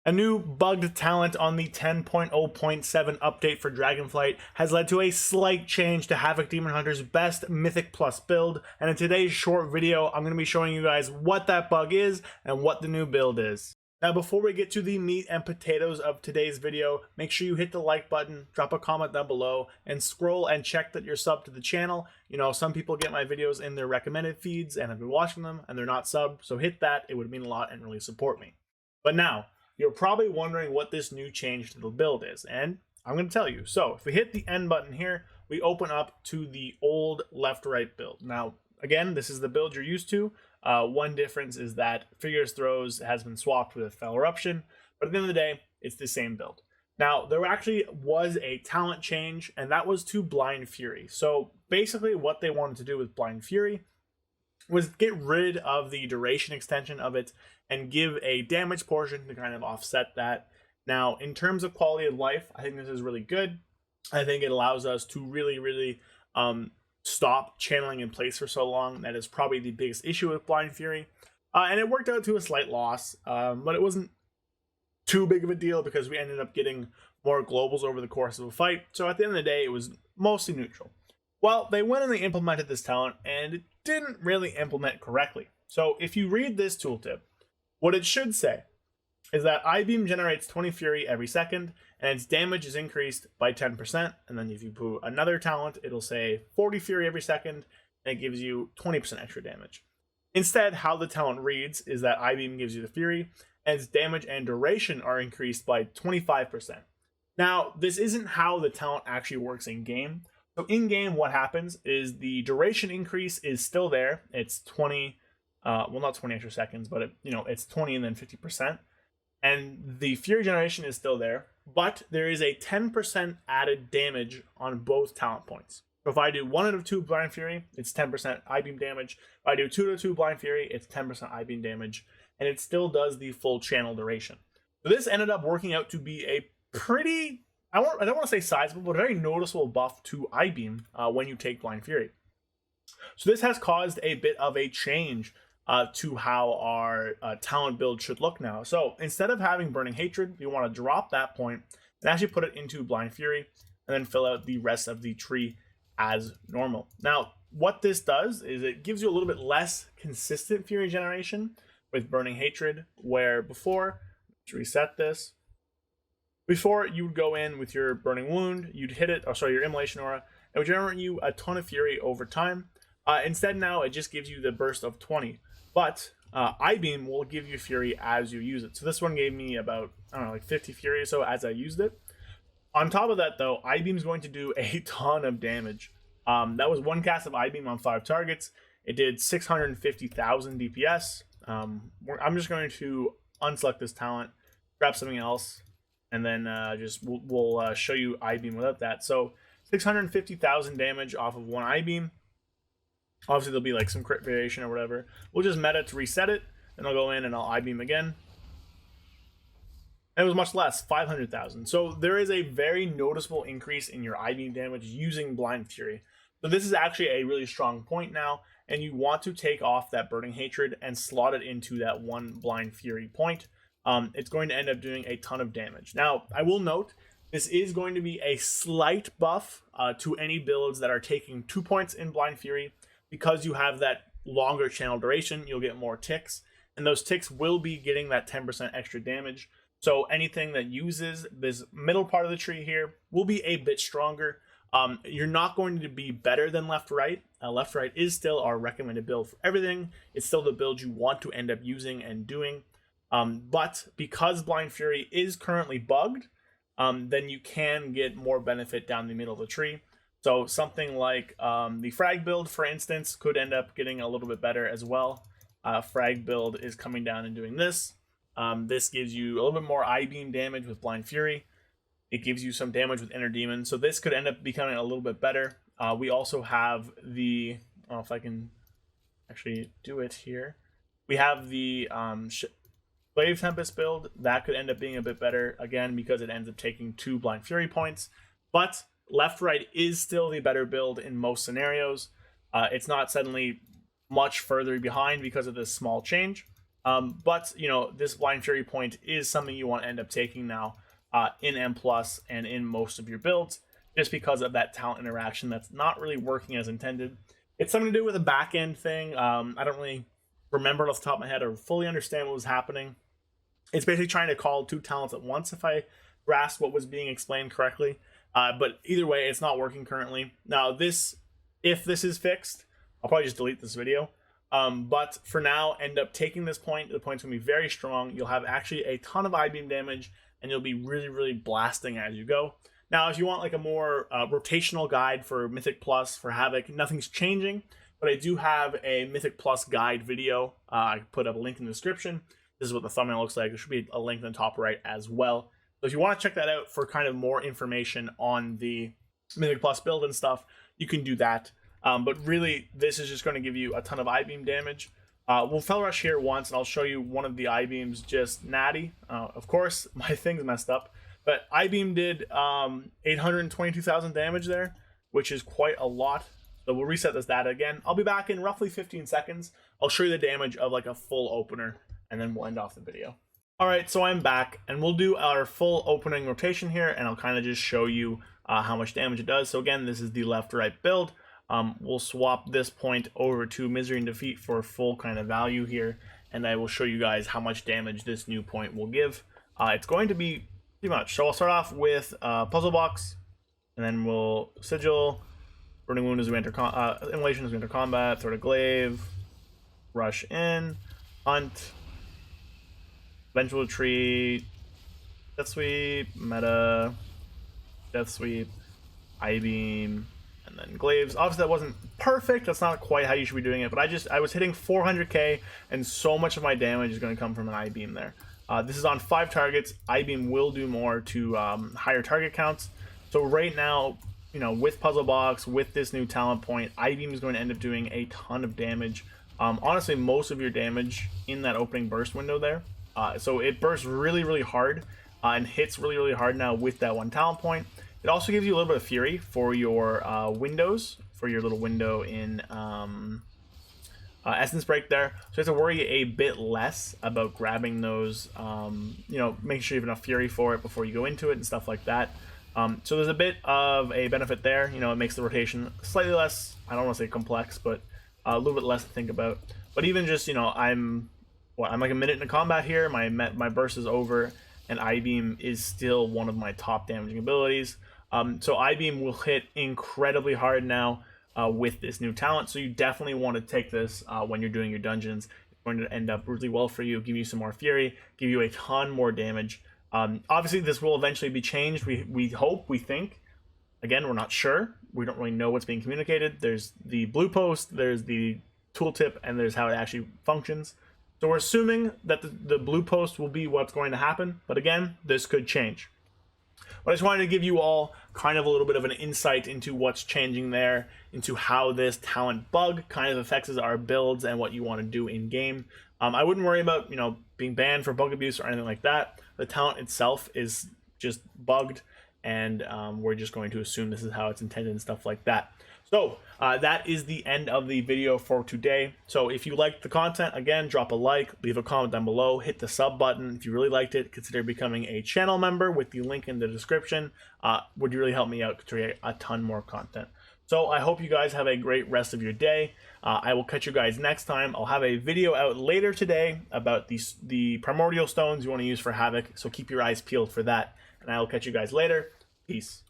A new bugged talent on the 10.0.7 update for Dragonflight has led to a slight change to Havoc Demon Hunter's best Mythic Plus build, and in today's short video, I'm going to be showing you guys what that bug is and what the new build is. Now, before we get to the meat and potatoes of today's video, make sure you hit the like button, drop a comment down below, and scroll and check that you're subbed to the channel. You know, some people get my videos in their recommended feeds and have been watching them, and they're not subbed, so hit that. It would mean a lot and really support me. But now, you're probably wondering what this new change to the build is, and I'm going to tell you. So if we hit the N button here, we open up to the old left-right build. Now, again, this is the build you're used to. One difference is that Figures Throws has been swapped with Fell Eruption, but at the end of the day, it's the same build. Now, there actually was a talent change, and that was to Blind Fury. So basically what they wanted to do with Blind Fury was get rid of the duration extension of it and give a damage portion to kind of offset that. Now, in terms of quality of life, I think this is really good. I think it allows us to really stop channeling in place for so long. That is probably the biggest issue with Blind Fury. And it worked out to a slight loss, but it wasn't too big of a deal because we ended up getting more globals over the course of a fight. So at the end of the day, it was mostly neutral. Well, they went and they implemented this talent, and it didn't really implement correctly. So if you read this tooltip, what it should say is that I-Beam generates 20 Fury every second, and its damage is increased by 10%. And then if you put another talent, it'll say 40 Fury every second, and it gives you 20% extra damage. Instead, how the talent reads is that I-Beam gives you the Fury, and its damage and duration are increased by 25%. Now, this isn't how the talent actually works in game. So in game, what happens is the duration increase is still there. It's 20, well, not 20 extra seconds, but it's 20 and then 50%. And the Fury generation is still there, but there is a 10% added damage on both talent points. So if I do 1 out of 2 Blind Fury, it's 10% I-Beam damage. If I do 2 out of 2 Blind Fury, it's 10% I-Beam damage, and it still does the full channel duration. So this ended up working out to be a pretty, I don't want to say sizable, but a very noticeable buff to I-Beam when you take Blind Fury. So this has caused a bit of a change to how our talent build should look now. So instead of having Burning Hatred, we want to drop that point and actually put it into Blind Fury and then fill out the rest of the tree as normal. Now, what this does is it gives you a little bit less consistent Fury generation with Burning Hatred, where before, let's reset this. Before, you would go in with your Burning Wound, you'd hit it, your Immolation Aura, it would generate you a ton of Fury over time. Instead now, it just gives you the burst of 20. But I-Beam will give you Fury as you use it. So this one gave me about, I don't know, like 50 Fury or so as I used it. On top of that, though, I-Beam is going to do a ton of damage. That was one cast of I-Beam on 5 targets. It did 650,000 DPS. I'm just going to unselect this talent, grab something else, and then we'll show you I-Beam without that. So 650,000 damage off of one I-Beam. Obviously, there'll be like some crit variation or whatever. We'll just meta to reset it, and I'll go in and I'll I-Beam again. And it was much less, 500,000. So there is a very noticeable increase in your I-Beam damage using Blind Fury. So this is actually a really strong point now, and you want to take off that Burning Hatred and slot it into that one Blind Fury point. It's going to end up doing a ton of damage. Now, I will note, this is going to be a slight buff to any builds that are taking 2 points in Blind Fury. Because you have that longer channel duration, you'll get more ticks, and those ticks will be getting that 10% extra damage. So anything that uses this middle part of the tree here will be a bit stronger. You're not going to be better than left-right. Left-right is still our recommended build for everything. It's still the build you want to end up using and doing. But because Blind Fury is currently bugged, then you can get more benefit down the middle of the tree. So something like the Frag build, for instance, could end up getting a little bit better as well. Frag build is coming down and doing this. This gives you a little bit more I-Beam damage with Blind Fury. It gives you some damage with Inner Demon. So this could end up becoming a little bit better. We also have the, I don't know if I can actually do it here. We have the Slave Tempest build. That could end up being a bit better, again, because it ends up taking 2 Blind Fury points. But left-right is still the better build in most scenarios. It's not suddenly much further behind because of this small change. But you know, this Blind Fury point is something you want to end up taking now in M plus and in most of your builds, just because of that talent interaction that's not really working as intended. It's something to do with a back end thing. I don't really remember it off the top of my head or fully understand what was happening. It's basically trying to call two talents at once, if I grasp what was being explained correctly. But either way, it's not working currently. Now, if this is fixed, I'll probably just delete this video. But for now, end up taking this point. The point's going to be very strong. You'll have actually a ton of I-beam damage, and you'll be really, really blasting as you go. Now, if you want like a more rotational guide for Mythic Plus, for Havoc, nothing's changing. But I do have a Mythic Plus guide video. I put up a link in the description. This is what the thumbnail looks like. There should be a link in the top right as well. So if you want to check that out for kind of more information on the Mythic Plus build and stuff, you can do that. But really, this is just going to give you a ton of I-beam damage. We'll Fel Rush here once, and I'll show you one of the I-beams just natty. Of course, my thing's messed up. But I-beam did 822,000 damage there, which is quite a lot. So we'll reset this data again. I'll be back in roughly 15 seconds. I'll show you the damage of like a full opener, and then we'll end off the video. Alright, so I'm back, and we'll do our full opening rotation here, and I'll kind of just show you how much damage it does. So again, this is the left-right build. We'll swap this point over to Misery and Defeat for full kind of value here, and I will show you guys how much damage this new point will give. It's going to be pretty much. So I'll start off with Puzzle Box, and then we'll Sigil, Burning Wound as we enter Immolation as we enter combat, Throw to Glaive, Rush in, Hunt, Vengeful Retreat, Death Sweep, Meta, Death Sweep, I-beam, and then Glaives. Obviously that wasn't perfect, that's not quite how you should be doing it, but I was hitting 400k, and so much of my damage is going to come from an I-beam there. This is on 5 targets. I-beam will do more to higher target counts. So right now, you know, with Puzzle Box, with this new talent point, I-beam is going to end up doing a ton of damage. Honestly, most of your damage in that opening burst window there. So it bursts really, really hard and hits really, really hard now with that one talent point. It also gives you a little bit of Fury for your windows, for your little window in Essence Break there. So you have to worry a bit less about grabbing those, you know, making sure you have enough Fury for it before you go into it and stuff like that. So there's a bit of a benefit there. You know, it makes the rotation slightly less, I don't want to say complex, but a little bit less to think about. But even just, you know, I'm like a minute into combat here, my burst is over, and I-beam is still one of my top damaging abilities. So I-beam will hit incredibly hard now with this new talent, so you definitely want to take this when you're doing your dungeons. It's going to end up really well for you, give you some more Fury, give you a ton more damage. Obviously this will eventually be changed, we hope, we think. Again, we're not sure, we don't really know what's being communicated. There's the blue post, there's the tooltip, and there's how it actually functions. So we're assuming that the blue post will be what's going to happen, but again, this could change. But I just wanted to give you all kind of a little bit of an insight into what's changing there, into how this talent bug kind of affects our builds and what you want to do in game. I wouldn't worry about, you know, being banned for bug abuse or anything like that. The talent itself is just bugged, and we're just going to assume this is how it's intended and stuff like that. So that is the end of the video for today. So if you liked the content, again, drop a like, leave a comment down below, hit the sub button. If you really liked it, consider becoming a channel member with the link in the description. Would really help me out to create a ton more content. So I hope you guys have a great rest of your day. I will catch you guys next time. I'll have a video out later today about the primordial stones you want to use for Havoc, so keep your eyes peeled for that. And I will catch you guys later. Peace.